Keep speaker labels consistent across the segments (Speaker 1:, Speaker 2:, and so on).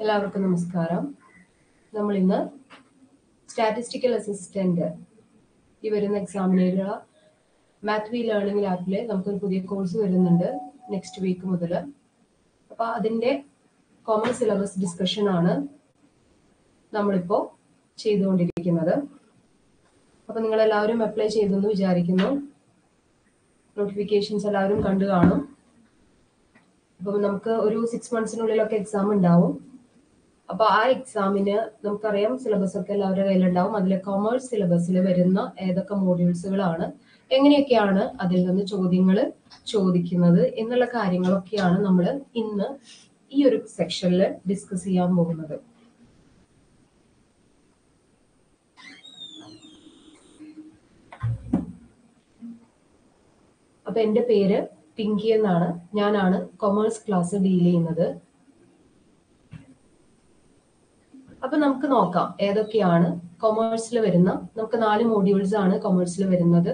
Speaker 1: എല്ലാവർക്കും നമസ്കാരം. നമ്മൾ ഇന്ന് സ്റ്റാറ്റിസ്റ്റിക്കൽ അസിസ്റ്റന്റ് ഈ വരുന്ന എക്സാമിനുള്ള മാത്ത് വി ലേണിംഗ് ലാബിൽ നമുക്കൊരു പുതിയ കോഴ്സ് വരുന്നുണ്ട് നെക്സ്റ്റ് വീക്ക് മുതൽ. അപ്പോൾ അതിൻ്റെ കോമൺ സിലബസ് ഡിസ്കഷൻ ആണ് നമ്മളിപ്പോൾ ചെയ്തുകൊണ്ടിരിക്കുന്നത്. അപ്പോൾ നിങ്ങളെല്ലാവരും അപ്ലൈ ചെയ്തെന്ന് വിചാരിക്കുന്നു. നോട്ടിഫിക്കേഷൻസ് എല്ലാവരും കണ്ടു കാണും. അപ്പം നമുക്ക് ഒരു 6 monthsനുള്ളിലൊക്കെ എക്സാം ഉണ്ടാവും. അപ്പൊ ആ എക്സാമിന് നമുക്കറിയാം സിലബസ് ഒക്കെ എല്ലാവരുടെ കയ്യിലുണ്ടാവും. അതിലെ കൊമേഴ്സ് സിലബസിൽ വരുന്ന ഏതൊക്കെ മോഡ്യൂൾസുകളാണ്, എങ്ങനെയൊക്കെയാണ് അതിൽ നിന്ന് ചോദ്യങ്ങൾ ചോദിക്കുന്നത് എന്നുള്ള കാര്യങ്ങളൊക്കെയാണ് നമ്മൾ ഇന്ന് ഈ ഒരു സെക്ഷനിൽ ഡിസ്കസ് ചെയ്യാൻ പോകുന്നത്. അപ്പൊ എൻ്റെ പേര് പിങ്കി എന്നാണ്. ഞാനാണ് കൊമേഴ്സ് ക്ലാസ് ഡീൽ ചെയ്യുന്നത്. അപ്പൊ നമുക്ക് നോക്കാം ഏതൊക്കെയാണ് കൊമേഴ്സിൽ വരുന്ന. നമുക്ക് 4 മോഡ്യൂൾസ് ആണ് കൊമേഴ്സിൽ വരുന്നത്.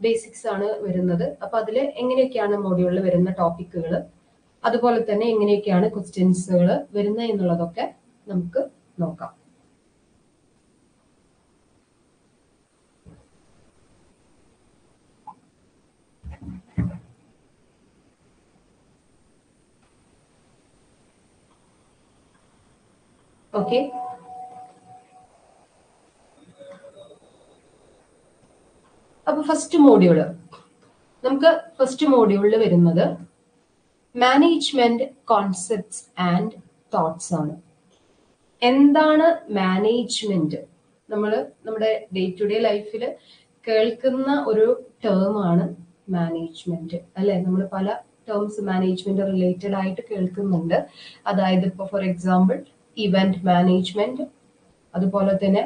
Speaker 1: ബേസിക്സ് ആണ് വരുന്നത്. അപ്പൊ അതിൽ എങ്ങനെയൊക്കെയാണ് മോഡ്യൂളിൽ വരുന്ന ടോപ്പിക്കുകൾ, അതുപോലെ തന്നെ എങ്ങനെയൊക്കെയാണ് ക്വസ്റ്റ്യൻസുകൾ വരുന്നത് എന്നുള്ളതൊക്കെ നമുക്ക് നോക്കാം. ഓക്കെ, അപ്പൊ ഫസ്റ്റ് മോഡ്യൂളിൽ വരുന്നത് മാനേജ്മെന്റ് കോൺസെപ്റ്റ്സ് ആൻഡ് തോട്ട്സ് ആണ്. എന്താണ് മാനേജ്മെന്റ്? നമ്മുടെ ഡേ ടു ഡേ ലൈഫിൽ കേൾക്കുന്ന ഒരു ടേം ആണ് മാനേജ്മെന്റ്, അല്ലെ? നമ്മൾ പല ടേംസ് മാനേജ്മെന്റ് റിലേറ്റഡ് ആയിട്ട് കേൾക്കുന്നുണ്ട്. അതായത് ഇപ്പോൾ ഫോർ എക്സാമ്പിൾ ഇവന്റ് മാനേജ്മെന്റ്, അതുപോലെ തന്നെ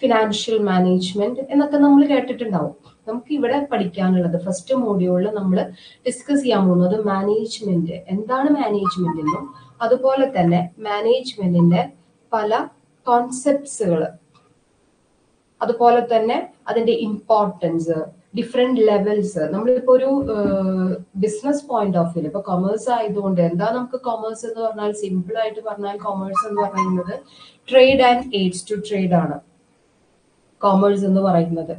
Speaker 1: ഫിനാൻഷ്യൽ മാനേജ്മെന്റ് എന്നൊക്കെ നമ്മൾ കേട്ടിട്ടുണ്ടാവും. നമുക്ക് ഇവിടെ പഠിക്കാനുള്ളത് ഫസ്റ്റ് മോഡ്യൂളിൽ നമ്മൾ ഡിസ്കസ് ചെയ്യാൻ പോകുന്നത് മാനേജ്മെന്റ് എന്താണ് മാനേജ്മെന്റ് എന്നും, അതുപോലെ തന്നെ മാനേജ്മെന്റിന്റെ പല കോൺസെപ്റ്റ്സുകൾ, അതുപോലെ തന്നെ അതിന്റെ ഇമ്പോർട്ടൻസ്, ഡിഫറെന്റ് ലെവൽസ്. നമ്മളിപ്പോ ഒരു ബിസിനസ് പോയിന്റ് ഓഫ് വ്യൂ, ഇപ്പൊ കൊമേഴ്സ് ആയതുകൊണ്ട് എന്താ നമുക്ക് കൊമേഴ്സ് എന്ന് പറഞ്ഞാൽ, സിമ്പിൾ ആയിട്ട് പറഞ്ഞാൽ കൊമേഴ്സ് എന്ന് പറയുന്നത് trade and aids to trade ആണ് കോമേഴ്സ് എന്ന് പറയുന്നത്.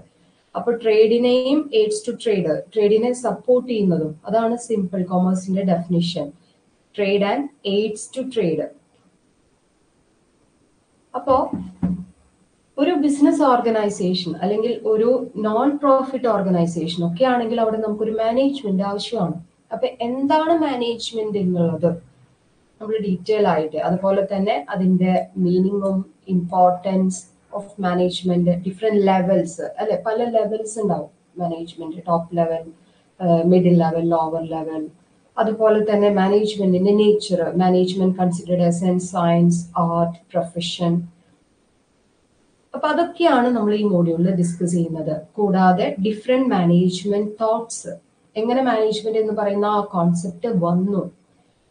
Speaker 1: അപ്പൊ ട്രേഡിനെയും എയ്ഡ്സ് ടു ട്രേഡ്, ട്രേഡിനെ സപ്പോർട്ട് ചെയ്യുന്നതും, അതാണ് സിമ്പിൾ കൊമേഴ്സിന്റെ definition, trade and aids to trade. അപ്പോ ഒരു ബിസിനസ് ഓർഗനൈസേഷൻ അല്ലെങ്കിൽ ഒരു നോൺ പ്രോഫിറ്റ് ഓർഗനൈസേഷൻ ഒക്കെ ആണെങ്കിൽ അവിടെ നമുക്കൊരു മാനേജ്മെന്റ് ആവശ്യമാണ്. അപ്പൊ എന്താണ് മാനേജ്മെന്റ് എന്നുള്ളത് നമ്മൾ ഡീറ്റെയിൽ ആയിട്ട്, അതുപോലെ തന്നെ അതിന്റെ മീനിങ്ങും importance of management, different levels, അല്ലെ? പല ലെവൽസ് ഉണ്ടാവും management, top level, middle level, lower level. അതുപോലെ തന്നെ മാനേജ്മെന്റിന്റെ nature, management considered as an science, art, profession. അപ്പൊ അതൊക്കെയാണ് നമ്മൾ ഈ മോഡ്യൂളിൽ ഡിസ്കസ് ചെയ്യുന്നത്. കൂടാതെ ഡിഫറെന്റ് മാനേജ്മെന്റ് തോട്ട്സ്, എങ്ങനെ മാനേജ്മെന്റ് എന്ന് പറയുന്ന ആ കോൺസെപ്റ്റ് വന്നു,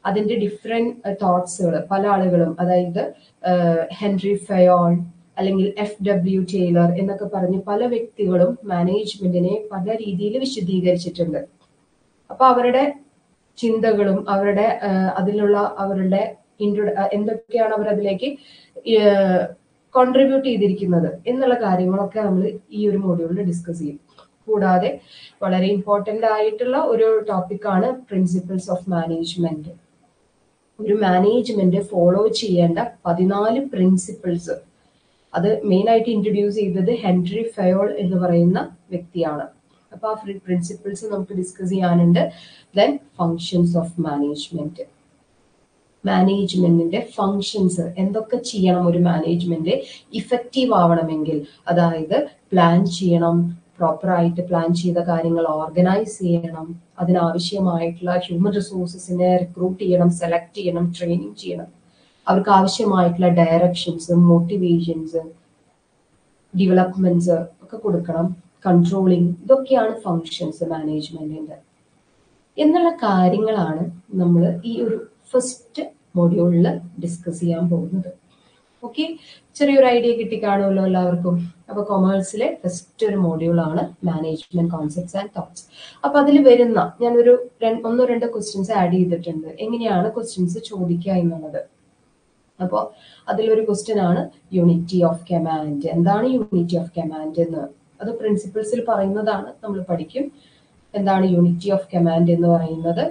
Speaker 1: അതിന്റെ ഡിഫറെന്റ് തോട്ട്സുകൾ പല ആളുകളും, അതായത് ഹെൻറി ഫയോൾ അല്ലെങ്കിൽ FW ടൈലർ എന്നൊക്കെ പറഞ്ഞ് പല വ്യക്തികളും മാനേജ്മെന്റിനെ പല രീതിയിൽ വിശദീകരിച്ചിട്ടുണ്ട്. അപ്പൊ അവരുടെ ചിന്തകളും അവരുടെ അതിലുള്ള അവരുടെ എന്തൊക്കെയാണ് അവർ അതിലേക്ക് കോൺട്രിബ്യൂട്ട് ചെയ്തിരിക്കുന്നത് എന്നുള്ള കാര്യങ്ങളൊക്കെ നമ്മൾ ഈ ഒരു മോഡ്യൂളിൽ ഡിസ്കസ് ചെയ്യും. കൂടാതെ വളരെ ഇമ്പോർട്ടന്റ് ആയിട്ടുള്ള ഒരു ടോപ്പിക്കാണ് പ്രിൻസിപ്പിൾസ് ഓഫ് മാനേജ്മെന്റ്. ഒരു മാനേജ്മെന്റ് ഫോളോ ചെയ്യേണ്ട 14 പ്രിൻസിപ്പിൾസ്, അത് മെയിൻ ആയിട്ട് ഇൻട്രൊഡ്യൂസ് ചെയ്തത് ഹെൻറി ഫയോൾ എന്ന് പറയുന്ന വ്യക്തിയാണ്. അപ്പൊ ആ പ്രിൻസിപ്പിൾസ് നമുക്ക് ഡിസ്കസ് ചെയ്യാനുണ്ട്. ദെൻ ഫങ്ഷൻസ് ഓഫ് മാനേജ്മെന്റ്, മാനേജ്മെന്റിന്റെ ഫങ്ഷൻസ്, എന്തൊക്കെ ചെയ്യണം ഒരു മാനേജ്മെന്റ് ഇഫക്റ്റീവ് ആവണമെങ്കിൽ. അതായത് പ്ലാൻ ചെയ്യണം, പ്രോപ്പറായിട്ട് പ്ലാൻ ചെയ്ത കാര്യങ്ങൾ ഓർഗനൈസ് ചെയ്യണം, അതിനാവശ്യമായിട്ടുള്ള ഹ്യൂമൻ റിസോഴ്സസിനെ റിക്രൂട്ട് ചെയ്യണം, സെലക്ട് ചെയ്യണം, ട്രെയിനിങ് ചെയ്യണം, അവർക്ക് ആവശ്യമായിട്ടുള്ള ഡയറക്ഷൻസ്, മോട്ടിവേഷൻസ്, ഡെവലപ്മെന്റ്സ് ഒക്കെ കൊടുക്കണം, കൺട്രോളിങ്. ഇതൊക്കെയാണ് ഫങ്ഷൻസ് മാനേജ്മെന്റിന്റെ എന്നുള്ള കാര്യങ്ങളാണ് നമ്മൾ ഈ ഒരു ഫസ്റ്റ് മോഡ്യൂളിൽ ഡിസ്കസ് ചെയ്യാൻ പോകുന്നത്. ഓക്കെ, ചെറിയൊരു ഐഡിയ കിട്ടിക്കാണുമല്ലോ എല്ലാവർക്കും. അപ്പൊ കൊമേഴ്സിലെ ഫസ്റ്റ് ഒരു മോഡ്യൂളാണ് മാനേജ്മെന്റ് കോൺസെപ്റ്റ്സ് ആൻഡ് തോട്ട്സ്. അപ്പൊ അതിൽ വരുന്ന ഞാനൊരു 1-2 ക്വസ്റ്റ്യൻസ് ആഡ് ചെയ്തിട്ടുണ്ട്, എങ്ങനെയാണ് ക്വസ്റ്റ്യൻസ് ചോദിക്കുക എന്നുള്ളത്. അപ്പോൾ അതിലൊരു ക്വസ്റ്റ്യൻ ആണ് യൂണിറ്റി ഓഫ് കമാൻഡ്. എന്താണ് യൂണിറ്റി ഓഫ് കമാൻഡ് എന്ന്? അത് പ്രിൻസിപ്പിൾസിൽ പറയുന്നതാണ്, നമ്മൾ പഠിക്കും. എന്താണ് യൂണിറ്റി ഓഫ് കമാൻഡ് എന്ന് പറയുന്നത്?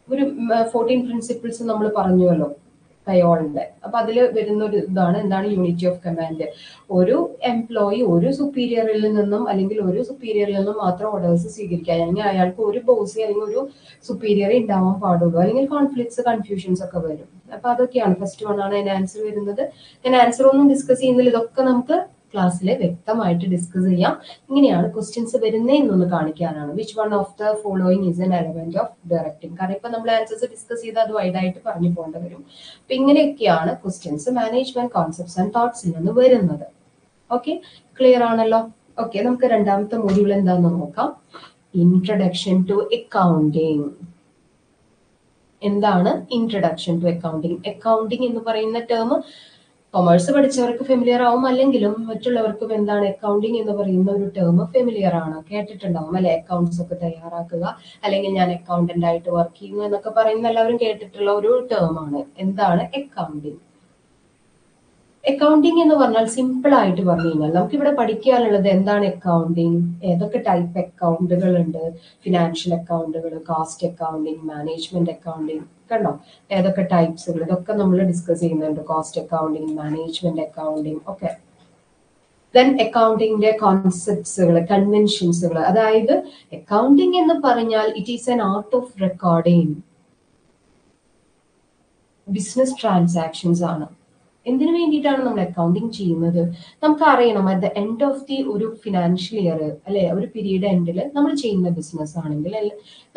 Speaker 1: ഒരു 14 പ്രിൻസിപ്പിൾസ് നമ്മൾ പറഞ്ഞുവല്ലോ കയോളിന്റെ. അപ്പൊ അതിൽ വരുന്ന ഒരു ഇതാണ് എന്താണ് യൂണിറ്റി ഓഫ് കമാൻഡ്. ഒരു എംപ്ലോയി ഒരു സുപ്പീരിയറിൽ നിന്നും അല്ലെങ്കിൽ ഒരു സുപ്പീരിയറിൽ നിന്നും മാത്രം ഓർഡേഴ്സ് സ്വീകരിക്കുക, അല്ലെങ്കിൽ അയാൾക്ക് ഒരു ബോസ് അല്ലെങ്കിൽ ഒരു സുപ്പീരിയർ ഉണ്ടാവാൻ പാടുള്ളൂ, അല്ലെങ്കിൽ കോൺഫ്ലിക്ട്സ് കൺഫ്യൂഷൻസ് ഒക്കെ വരും. അപ്പൊ അതൊക്കെയാണ് ഫസ്റ്റ് വൺ ആണ് അതിന് ആൻസർ വരുന്നത്. ഞാൻ ആൻസർ ഒന്നും ഡിസ്കസ് ചെയ്യുന്നില്ല, ഇതൊക്കെ നമുക്ക് ക്ലാസ്സിൽ വ്യക്തമായിട്ട് ഡിസ്കസ് ചെയ്യാം. ഇങ്ങനെയാണ് ക്വസ്റ്റ്യൻസ് വരുന്നത് എന്നൊന്ന് കാണിക്കാനാണ്. Which one of the following is N element of directing. കാരണം ഇപ്പൊ നമ്മൾ ആൻസേഴ്സ് ഡിസ്കസ് ചെയ്ത് അത് വൈഡായിട്ട് പറഞ്ഞു പോകേണ്ടി വരും. അപ്പൊ ഇങ്ങനെയൊക്കെയാണ് ക്വസ്റ്റ്യൻസ് മാനേജ്മെന്റ് കോൺസെപ്റ്റ്സ് ആൻഡ് തോട്ട്സിൽ നിന്ന് വരുന്നത്. ഓക്കെ, ക്ലിയർ ആണല്ലോ? ഓക്കെ, നമുക്ക് രണ്ടാമത്തെ മൊഡ്യൂൾ എന്താണെന്ന് നോക്കാം. Introduction to accounting. എന്താണ് ഇൻട്രഡക്ഷൻ ടു അക്കൗണ്ടിങ്? അക്കൗണ്ടിങ് എന്ന് പറയുന്ന ടേം കൊമേഴ്സ് പഠിച്ചവർക്ക് ഫെമിലിയർ ആവും, അല്ലെങ്കിലും മറ്റുള്ളവർക്കും എന്താണ് അക്കൗണ്ടിങ് എന്ന് പറയുന്ന ഒരു ടേം ഫെമിലിയർ ആണ്, കേട്ടിട്ടുണ്ടാവും അല്ലെ? അക്കൗണ്ട്സ് ഒക്കെ തയ്യാറാക്കുക, അല്ലെങ്കിൽ ഞാൻ അക്കൗണ്ടന്റ് ആയിട്ട് വർക്ക് ചെയ്യുന്നു എന്നൊക്കെ പറയുന്ന എല്ലാവരും കേട്ടിട്ടുള്ള ഒരു ടേം ആണ്. എന്താണ് അക്കൗണ്ടിങ്? അക്കൗണ്ടിങ് എന്ന് പറഞ്ഞാൽ സിമ്പിൾ ആയിട്ട് പറഞ്ഞു കഴിഞ്ഞാൽ നമുക്ക് ഇവിടെ പഠിക്കാനുള്ളത് എന്താണ് അക്കൗണ്ടിങ്, ഏതൊക്കെ ടൈപ്പ് അക്കൗണ്ടുകൾ ഉണ്ട്, ഫിനാൻഷ്യൽ അക്കൗണ്ടുകൾ, കാസ്റ്റ് അക്കൗണ്ടിങ്, മാനേജ്മെന്റ് അക്കൗണ്ടിങ്, കണ്ടോ ഏതൊക്കെ ടൈപ്സുകൾ, ഇതൊക്കെ നമ്മൾ ഡിസ്കസ് ചെയ്യുന്നുണ്ട്. കോസ്റ്റ് അക്കൗണ്ടിങ്, മാനേജ്മെന്റ് അക്കൗണ്ടിങ് ഒക്കെ. ദെൻ അക്കൗണ്ടിങ്ങിന്റെ കോൺസെപ്റ്റ്സുകൾ, കൺവെൻഷൻസുകൾ. അതായത് അക്കൗണ്ടിങ് എന്ന് പറഞ്ഞാൽ it is an art of recording business transactions ആണ്. എന്തിനു വേണ്ടിയിട്ടാണ് നമ്മൾ അക്കൗണ്ടിങ് ചെയ്യുന്നത്? നമുക്ക് അറിയണം at the end of the ഒരു ഫിനാൻഷ്യൽ ഇയർ അല്ലെ, ഒരു പീരീഡ് എൻഡിൽ നമ്മൾ ചെയ്യുന്ന ബിസിനസ് ആണെങ്കിൽ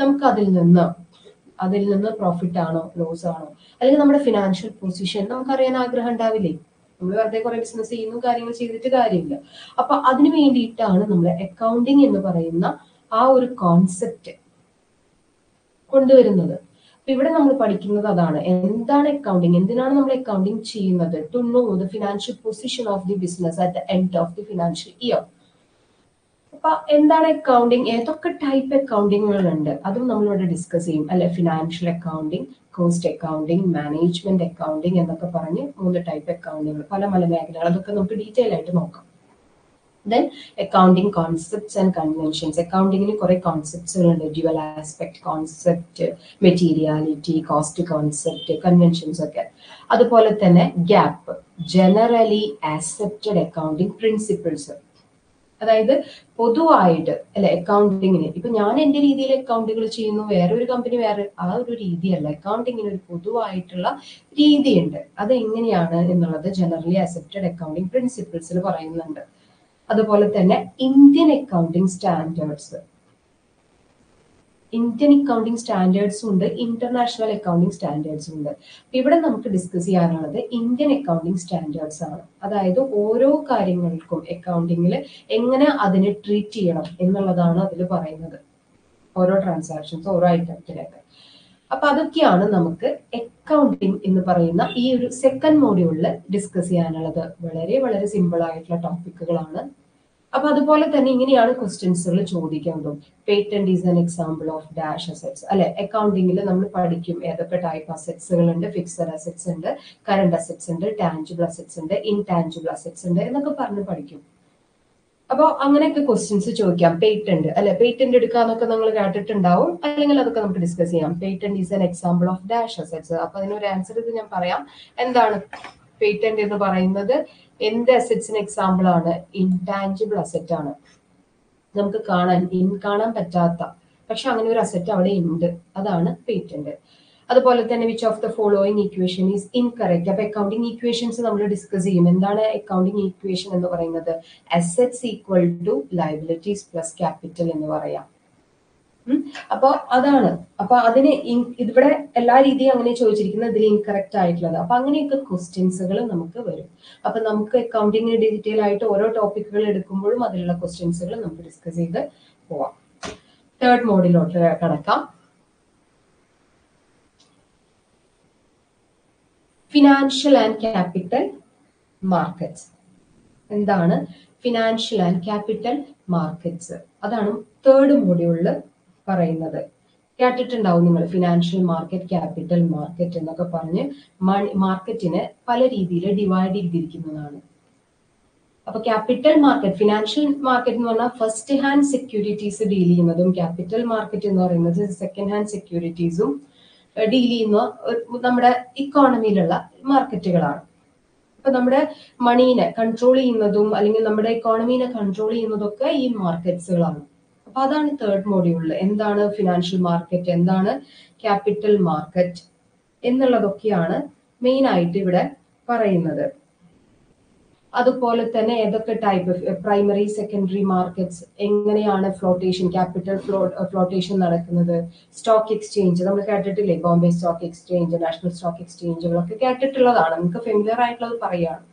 Speaker 1: നമുക്ക് അതിൽ നിന്ന് പ്രോഫിറ്റ് ആണോ ലോസ് ആണോ, അല്ലെങ്കിൽ നമ്മുടെ ഫിനാൻഷ്യൽ പൊസിഷൻ നമുക്കറിയാൻ ആഗ്രഹം ഉണ്ടാവില്ലേ? നമ്മൾ വെറുതെ കുറെ ബിസിനസ് ചെയ്യുന്നു, കാര്യങ്ങൾ ചെയ്തിട്ട് കാര്യമില്ല. അപ്പൊ അതിനു വേണ്ടിയിട്ടാണ് നമ്മൾ അക്കൗണ്ടിങ് എന്ന് പറയുന്ന ആ ഒരു കോൺസെപ്റ്റ് കൊണ്ടുവരുന്നത്. ഇവിടെ നമ്മൾ പഠിക്കുന്നത് അതാണ്. എന്താണ് അക്കൗണ്ടിങ്, എന്തിനാണ് നമ്മൾ അക്കൗണ്ടിങ് ചെയ്യുന്നത്? To know the financial position of the business at the end of the financial year. അപ്പൊ എന്താണ് അക്കൗണ്ടിങ്, ഏതൊക്കെ ടൈപ്പ് അക്കൗണ്ടിങ്ങുകളുണ്ട് അതും നമ്മളിവിടെ ഡിസ്കസ് ചെയ്യും അല്ലെ? Financial accounting, cost accounting, management accounting എന്നൊക്കെ പറഞ്ഞ് 3 ടൈപ്പ് അക്കൗണ്ടിങ്ങൾ, പല മേഖലകൾ, അതൊക്കെ നമുക്ക് ഡീറ്റെയിൽ ആയിട്ട് നോക്കാം. Then accounting concepts and conventions. Accounting കുറെ കോൺസെപ്റ്റ്സുകളുണ്ട്. Dual aspect concept, materiality, cost concept, conventions ഒക്കെ. അതുപോലെ തന്നെ GAAP, generally accepted accounting principles. അതായത് പൊതുവായിട്ട് അല്ലെ അക്കൗണ്ടിങ്ങിന്, ഇപ്പൊ ഞാൻ എന്റെ രീതിയിൽ അക്കൗണ്ടുകൾ ചെയ്യുന്നു, വേറൊരു കമ്പനി വേറെ, ആ ഒരു രീതിയല്ല. അക്കൗണ്ടിങ്ങിന് ഒരു പൊതുവായിട്ടുള്ള രീതിയുണ്ട്. അത് എങ്ങനെയാണ് എന്നുള്ളത് ജനറലി ആക്സെപ്റ്റഡ് അക്കൗണ്ടിങ് പ്രിൻസിപ്പിൾസിൽ പറയുന്നുണ്ട്. അതുപോലെ തന്നെ Indian accounting standards, Indian accounting സ്റ്റാൻഡേർഡ്സും ഉണ്ട്, ഇന്റർനാഷണൽ അക്കൗണ്ടിങ് സ്റ്റാൻഡേർഡ്സും ഉണ്ട്. ഇവിടെ നമുക്ക് ഡിസ്കസ് ചെയ്യാനുള്ളത് ഇന്ത്യൻ അക്കൗണ്ടിങ് സ്റ്റാൻഡേർഡ്സ് ആണ്. അതായത് ഓരോ കാര്യങ്ങൾക്കും അക്കൗണ്ടിങ്ങിൽ എങ്ങനെ അതിനെ ട്രീറ്റ് ചെയ്യണം എന്നുള്ളതാണ് അതിൽ പറയുന്നത്. ഓരോ ട്രാൻസാക്ഷൻസ്, ഓരോ ഐറ്റത്തിനൊക്കെ. അപ്പൊ അതൊക്കെയാണ് നമുക്ക് അക്കൗണ്ടിങ് എന്ന് പറയുന്ന ഈ ഒരു സെക്കൻഡ് മോഡ്യൂളിൽ ഡിസ്കസ് ചെയ്യാനുള്ളത്. വളരെ വളരെ സിമ്പിൾ ആയിട്ടുള്ള ടോപ്പിക്കുകളാണ്. അപ്പൊ അതുപോലെ തന്നെ ഇങ്ങനെയാണ് ക്വസ്റ്റ്യൻസുകൾ ചോദിക്കുന്നതും. Patent is an example of dash assets അല്ലെ? അക്കൗണ്ടിങ്ങിൽ നമ്മൾ പഠിക്കും ഏതൊക്കെ ടൈപ്പ് അസെറ്റ്സുകൾ ഉണ്ട്. ഫിക്സഡ് അസെറ്റ്സ് ഉണ്ട്, കറന്റ് അസെറ്റ്സ് ഉണ്ട്, ടാഞ്ചിബിൾ അസെറ്റ്സ് ഉണ്ട്, ഇൻടാഞ്ചിബിൾ അസെറ്റ്സ് ഉണ്ട് എന്നൊക്കെ പറഞ്ഞ് പഠിക്കും. അപ്പോൾ അങ്ങനെയൊക്കെ ക്വസ്റ്റ്യൻസ് ചോദിക്കാം. പേറ്റന്റ് അല്ലെ, പേറ്റന്റ് എടുക്കാന്നൊക്കെ നിങ്ങൾ കേട്ടിട്ടുണ്ടാവും, അല്ലെങ്കിൽ അതൊക്കെ നമുക്ക് ഡിസ്കസ് ചെയ്യാം. Patent is an example of dash assets. അപ്പൊ അതിനൊരു ആൻസർ ഇത് ഞാൻ പറയാം. എന്താണ് പേറ്റന്റ് എന്ന് പറയുന്നത്? എന്ത് അസെറ്റ്സിന് എക്സാമ്പിൾ ആണ്? ഇൻടാഞ്ചിബിൾ അസെറ്റ് ആണ്. നമുക്ക് കാണാൻ പറ്റാത്ത, പക്ഷെ അങ്ങനെ ഒരു അസെറ്റ് അവിടെ ഉണ്ട്, അതാണ് പേറ്റന്റ്. അതുപോലെ തന്നെ which of the following equation is incorrect. അപ്പൊ അക്കൗണ്ടിങ് ഇക്വേഷൻസ് നമ്മൾ ഡിസ്കസ് ചെയ്യും. എന്താണ് അക്കൗണ്ടിങ് ഇക്വേഷൻ എന്ന് പറയുന്നത്? Assets equal to liabilities plus capital എന്ന് പറയാം. അപ്പൊ അതാണ്. അപ്പൊ അതിന് ഇവിടെ എല്ലാ രീതിയും അങ്ങനെ ചോദിച്ചിരിക്കുന്നത്, ഇതിൽ ഇൻകറക്റ്റ് ആയിട്ടുള്ളത്. അപ്പൊ അങ്ങനെയൊക്കെ ക്വസ്റ്റ്യൻസുകൾ നമുക്ക് വരും. അപ്പൊ നമുക്ക് അക്കൗണ്ടിങ്ങിന് ഡീറ്റെയിൽ ആയിട്ട് ഓരോ ടോപ്പിക്കുകൾ എടുക്കുമ്പോഴും അതിലുള്ള ക്വസ്റ്റ്യൻസുകൾ നമുക്ക് ഡിസ്കസ് ചെയ്ത് പോവാം. തേർഡ് മോഡിലോട്ട് കടക്കാം. Financial and capital markets. എന്താണ് ഫിനാൻഷ്യൽ ആൻഡ് ക്യാപിറ്റൽ മാർക്കറ്റ്സ്? അതാണ് തേർഡ് മോഡ്യൂളിൽ പറയുന്നത്. കേട്ടിട്ടുണ്ടാവും നിങ്ങൾ, ഫിനാൻഷ്യൽ മാർക്കറ്റ്, ക്യാപിറ്റൽ മാർക്കറ്റ് എന്നൊക്കെ പറഞ്ഞ് മാർക്കറ്റിനെ പല രീതിയിൽ ഡിവൈഡ് ചെയ്തിരിക്കുന്നതാണ്. അപ്പൊ ക്യാപിറ്റൽ മാർക്കറ്റ്, ഫിനാൻഷ്യൽ മാർക്കറ്റ് എന്ന് പറഞ്ഞാൽ ഫസ്റ്റ് ഹാൻഡ് സെക്യൂരിറ്റീസ് ഡീൽ ചെയ്യുന്നതും, ക്യാപിറ്റൽ മാർക്കറ്റ് എന്ന് പറയുന്നത് സെക്കൻഡ് ഹാൻഡ് സെക്യൂരിറ്റീസും ഡീൽ ചെയ്യുന്ന നമ്മുടെ ഇക്കോണമിയിലുള്ള മാർക്കറ്റുകളാണ്. അപ്പൊ നമ്മുടെ മണീനെ കൺട്രോൾ ചെയ്യുന്നതും അല്ലെങ്കിൽ നമ്മുടെ ഇക്കോണമീനെ കൺട്രോൾ ചെയ്യുന്നതൊക്കെ ഈ മാർക്കറ്റ്സുകളാണ്. അപ്പൊ അതാണ് തേർഡ് മോഡ്യൂളിൽ എന്താണ് ഫിനാൻഷ്യൽ മാർക്കറ്റ്, എന്താണ് ക്യാപിറ്റൽ മാർക്കറ്റ് എന്നുള്ളതൊക്കെയാണ് മെയിൻ ആയിട്ട് ഇവിടെ പറയുന്നത്. അതുപോലെ തന്നെ ഏതൊക്കെ ടൈപ്പ് പ്രൈമറി സെക്കൻഡറി മാർക്കറ്റ്സ്, എങ്ങനെയാണ് ഫ്ലോട്ടേഷൻ, ക്യാപിറ്റൽ ഫ്ലോട്ടേഷൻ നടക്കുന്നത്, സ്റ്റോക്ക് എക്സ്ചേഞ്ച് നമ്മൾ കേട്ടിട്ടില്ലേ, Bombay stock exchange, national stock എക്സ്ചേഞ്ചുകളൊക്കെ കേട്ടിട്ടുള്ളതാണ്, നമുക്ക് ഫെമിലിയർ ആയിട്ടുള്ളത് പറയാണ്.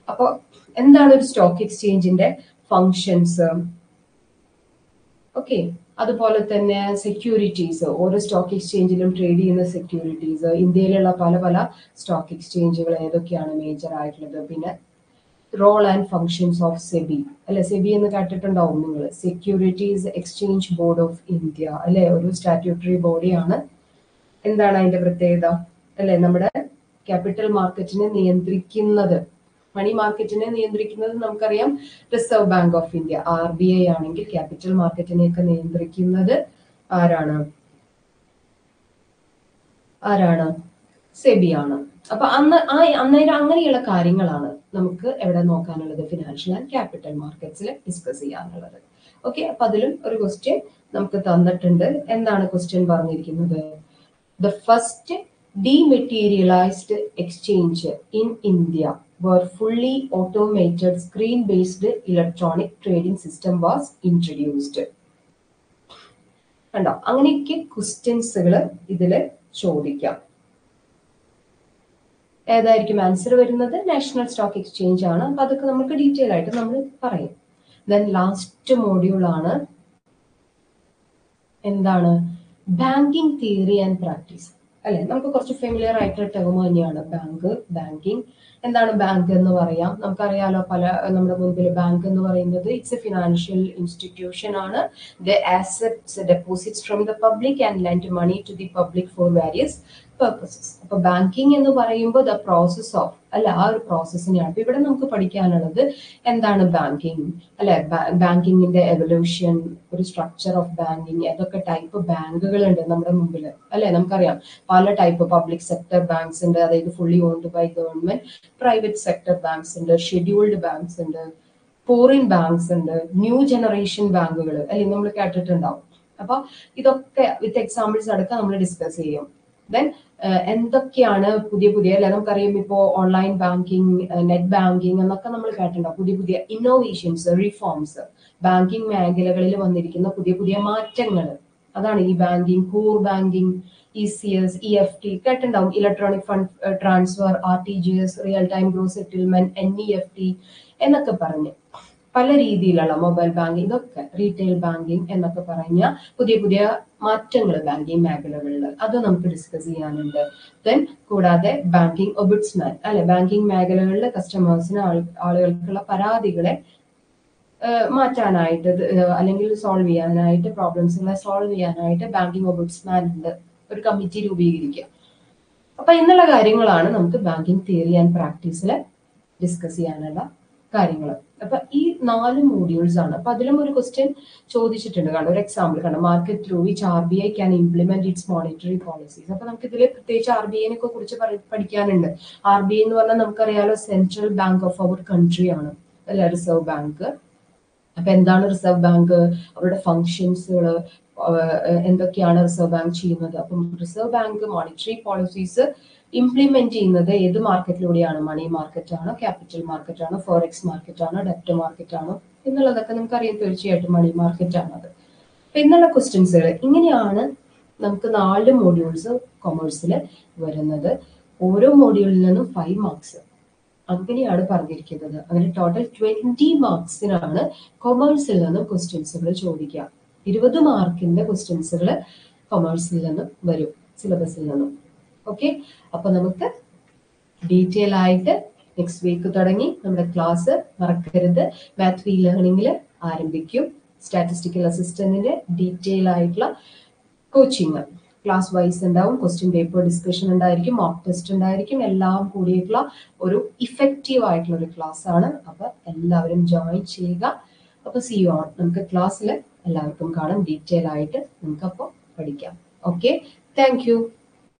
Speaker 1: അപ്പോൾ എന്താണ് ഒരു സ്റ്റോക്ക് എക്സ്ചേഞ്ചിന്റെ ഫങ്ഷൻസ്, ഓക്കെ. അതുപോലെ തന്നെ സെക്യൂരിറ്റീസ്, ഓരോ സ്റ്റോക്ക് എക്സ്ചേഞ്ചിലും ട്രേഡ് ചെയ്യുന്ന സെക്യൂരിറ്റീസ്, ഇന്ത്യയിലുള്ള പല പല സ്റ്റോക്ക് എക്സ്ചേഞ്ചുകൾ ഏതൊക്കെയാണ് മേജർ ആയിട്ടുള്ളത്, പിന്നെ role and functions of SEBI അല്ലെ, സെബി എന്ന് കേട്ടിട്ടുണ്ടാവും നിങ്ങൾ, securities exchange board of India അല്ലെ, ഒരു സ്റ്റാറ്റ്യൂട്ടറി ബോഡിയാണ്. എന്താണ് അതിന്റെ പ്രത്യേകത അല്ലെ, നമ്മുടെ ക്യാപിറ്റൽ മാർക്കറ്റിനെ നിയന്ത്രിക്കുന്നത്, മണി മാർക്കറ്റിനെ നിയന്ത്രിക്കുന്നത് നമുക്കറിയാം reserve bank of India, RBI ആണെങ്കിൽ ക്യാപിറ്റൽ മാർക്കറ്റിനെയൊക്കെ നിയന്ത്രിക്കുന്നത് ആരാണ്, സെബി ആണ്. അപ്പൊ അന്നേരം അങ്ങനെയുള്ള കാര്യങ്ങളാണ് നമുക്ക് എവിടെ നോക്കാനുള്ളത്, ഫിനാൻഷ്യൽ ആൻഡ് ക്യാപിറ്റൽ മാർക്കറ്റ്സിൽ ഡിസ്കസ് ചെയ്യാനുള്ളത്. ഓക്കെ, അപ്പൊ അതിലും ഒരു ക്വസ്റ്റ്യൻ നമുക്ക് തന്നിട്ടുണ്ട്. എന്താണ് ക്വസ്റ്റ്യൻ പറഞ്ഞിരിക്കുന്നത്? The first dematerialised exchange in India were fully automated screen-based electronic trading system was introduced. കണ്ടോ, അങ്ങനെയൊക്കെ ക്വസ്റ്റ്യൻസുകൾ ഇതില് ചോദിക്കാം. ഏതായിരിക്കും ആൻസർ വരുന്നത്? നാഷണൽ സ്റ്റോക്ക് എക്സ്ചേഞ്ച് ആണ്. അപ്പൊ അതൊക്കെ നമുക്ക് ഡീറ്റെയിൽ ആയിട്ട് നമ്മൾ പറയും. ദെൻ ലാസ്റ്റ് മോഡ്യൂൾ ആണ് എന്താണ്, ബാങ്കിങ് തിയറി ആൻഡ് പ്രാക്ടീസ് അല്ലെ. നമുക്ക് കുറച്ച് ഫെമിലിയർ ആയിട്ടുള്ള ടേം തന്നെയാണ് ബാങ്ക്, ബാങ്കിങ്. എന്താണ് ബാങ്ക് എന്ന് പറയാം, നമുക്കറിയാലോ, നമ്മുടെ മുൻപിൽ ബാങ്ക് എന്ന് പറയുന്നത് ഇറ്റ്സ് എ ഫിനാൻഷ്യൽ ഇൻസ്റ്റിറ്റ്യൂഷൻ ആണ്. The accepts deposits from the public and lend money to the public for various purposes. അപ്പൊ ബാങ്കിങ് എന്ന് പറയുമ്പോൾ ദ പ്രോസസ് ഓഫ് അല്ലെ, ആ ഒരു പ്രോസസ്സിനെയാണ്. അപ്പൊ ഇവിടെ നമുക്ക് പഠിക്കാനുള്ളത് എന്താണ് ബാങ്കിങ് അല്ലെ, ബാങ്കിങ്ങിന്റെ എവല്യൂഷൻ, ഒരു സ്ട്രക്ചർ ഓഫ് ബാങ്കിങ്, ഏതൊക്കെ ടൈപ്പ് ബാങ്കുകൾ ഉണ്ട് നമ്മുടെ മുമ്പിൽ അല്ലെ. നമുക്കറിയാം പല ടൈപ്പ് പബ്ലിക് സെക്ടർ ബാങ്ക്സ് ഉണ്ട്, അതായത് fully owned by government. Private sector banks ഉണ്ട്, ഷെഡ്യൂൾഡ് ബാങ്ക്സ് ഉണ്ട്, ഫോറിൻ ബാങ്ക്സ് ഉണ്ട്, ന്യൂ ജനറേഷൻ ബാങ്കുകൾ അല്ലെ, നമ്മൾ കേട്ടിട്ടുണ്ടാവും. അപ്പൊ ഇതൊക്കെ വിത്ത് എക്സാമ്പിൾസ് അടക്കം നമ്മൾ ഡിസ്കസ് ചെയ്യും. ദെൻ എന്തൊക്കെയാണ് പുതിയ പുതിയ അല്ലെ, നമുക്കറിയാം ഇപ്പോ ഓൺലൈൻ ബാങ്കിങ്, നെറ്റ് ബാങ്കിങ് എന്നൊക്കെ നമ്മൾ കേട്ടിട്ടുണ്ടാവും. പുതിയ പുതിയ ഇന്നോവേഷൻസ്, റിഫോംസ്, ബാങ്കിങ് മേഖലകളിൽ വന്നിരിക്കുന്ന പുതിയ പുതിയ മാറ്റങ്ങൾ, അതാണ് ഈ banking. Core banking, ECS, EFT കേട്ടിട്ടുണ്ടാവും, electronic fund transfer, RTGS, real time gross settlement, NEFT എന്നൊക്കെ പറഞ്ഞ് പല രീതിയിലുള്ള മൊബൈൽ ബാങ്കിങ്, ഇതൊക്കെ റീറ്റെയിൽ ബാങ്കിങ് എന്നൊക്കെ പറഞ്ഞ പുതിയ പുതിയ മാറ്റങ്ങൾ ബാങ്കിങ് മേഖലകളിൽ, അത് നമുക്ക് ഡിസ്കസ് ചെയ്യാനുണ്ട്. ദെൻ കൂടാതെ ബാങ്കിങ് ഒബുഡ്സ്മാൻ അല്ലെ, ബാങ്കിങ് മേഖലകളിൽ കസ്റ്റമേഴ്സിന് ആളുകൾക്കുള്ള പരാതികളെ മാറ്റാനായിട്ട് അല്ലെങ്കിൽ സോൾവ് ചെയ്യാനായിട്ട്, പ്രോബ്ലംസുകളെ സോൾവ് ചെയ്യാനായിട്ട് ബാങ്കിങ് ഒബുഡ്സ്മാൻ ഉണ്ട്, ഒരു കമ്മിറ്റി രൂപീകരിക്കുക. അപ്പൊ എന്നുള്ള കാര്യങ്ങളാണ് നമുക്ക് ബാങ്കിങ് തിയറി ആൻഡ് പ്രാക്ടീസിൽ ഡിസ്കസ് ചെയ്യാനുള്ള കാര്യങ്ങൾ. അപ്പൊ ഈ 4 മോഡ്യൂൾസ് ആണ്. അപ്പൊ അതിലും ഒരു ക്വസ്റ്റ്യൻ ചോദിച്ചിട്ടുണ്ട്, കാരണം ഒരു എക്സാമ്പിൾ കണ്ടോ, market through which RBI can implement it's monetary policies. അപ്പൊ നമുക്ക് ഇതിൽ പ്രത്യേകിച്ച് RBI കുറിച്ച് പഠിക്കാനുണ്ട്. RBI എന്ന് പറഞ്ഞാൽ നമുക്കറിയാലോ central bank of our country ആണ് അല്ലെ, റിസർവ് ബാങ്ക്. അപ്പൊ എന്താണ് റിസർവ് ബാങ്ക്, അവരുടെ ഫങ്ഷൻസുകൾ എന്തൊക്കെയാണ് റിസർവ് ബാങ്ക് ചെയ്യുന്നത്. അപ്പം reserve bank monetary policies implement ചെയ്യുന്നത് ഏത് മാർക്കറ്റിലൂടെയാണ്, മണി മാർക്കറ്റ് ആണോ, ക്യാപിറ്റൽ മാർക്കറ്റ് ആണോ, ഫോറക്സ് മാർക്കറ്റ് ആണോ, ഡെപ്റ്റ് മാർക്കറ്റ് ആണോ എന്നുള്ളതൊക്കെ നമുക്കറിയാം, തീർച്ചയായിട്ടും മണി മാർക്കറ്റ് ആണത്. അപ്പൊ എന്നുള്ള ക്വസ്റ്റ്യൻസുകൾ ഇങ്ങനെയാണ് നമുക്ക് 4 മോഡ്യൂൾസ് കൊമേഴ്സിൽ വരുന്നത്. ഓരോ മോഡ്യൂളിൽ നിന്നും 5 മാർക്സ് അങ്ങനെയാണ് പറഞ്ഞിരിക്കുന്നത്. അങ്ങനെ ടോട്ടൽ 20 മാർക്സിനാണ് കൊമേഴ്സിൽ നിന്നും ക്വസ്റ്റ്യൻസുകൾ ചോദിക്കുക. 20 മാർക്കിന്റെ ക്വസ്റ്റ്യൻസുകൾ കൊമേഴ്സിൽ നിന്നും വരും, സിലബസിൽ നിന്നും. ഓക്കെ, അപ്പൊ നമുക്ക് ഡീറ്റെയിൽ ആയിട്ട് നെക്സ്റ്റ് വീക്ക് തുടങ്ങി നമ്മുടെ ക്ലാസ് മറക്കരുത്. മാത്ത് വി ലേണിംഗിൽ ആരംഭിക്കും. സ്റ്റാറ്റിസ്റ്റിക്കൽ അസിസ്റ്റന്റിന്റെ ഡീറ്റെയിൽ ആയിട്ടുള്ള കോച്ചിങ് ക്ലാസ് വൈസ് ഉണ്ടാവും, ക്വസ്റ്റ്യൻ പേപ്പർ ഡിസ്കഷൻ ഉണ്ടായിരിക്കും, മോക്ക് ടെസ്റ്റ് ഉണ്ടായിരിക്കും, എല്ലാം കൂടിയിട്ടുള്ള ഒരു ഇഫക്റ്റീവ് ആയിട്ടുള്ള ഒരു ക്ലാസ് ആണ്. അപ്പൊ എല്ലാവരും ജോയിൻ ചെയ്യുക. അപ്പൊ സി യു ഓൺ, നമുക്ക് ക്ലാസ്സിൽ എല്ലാവർക്കും കാണാം, ഡീറ്റെയിൽ ആയിട്ട് നമുക്ക് അപ്പോൾ പഠിക്കാം. Okay, thank you.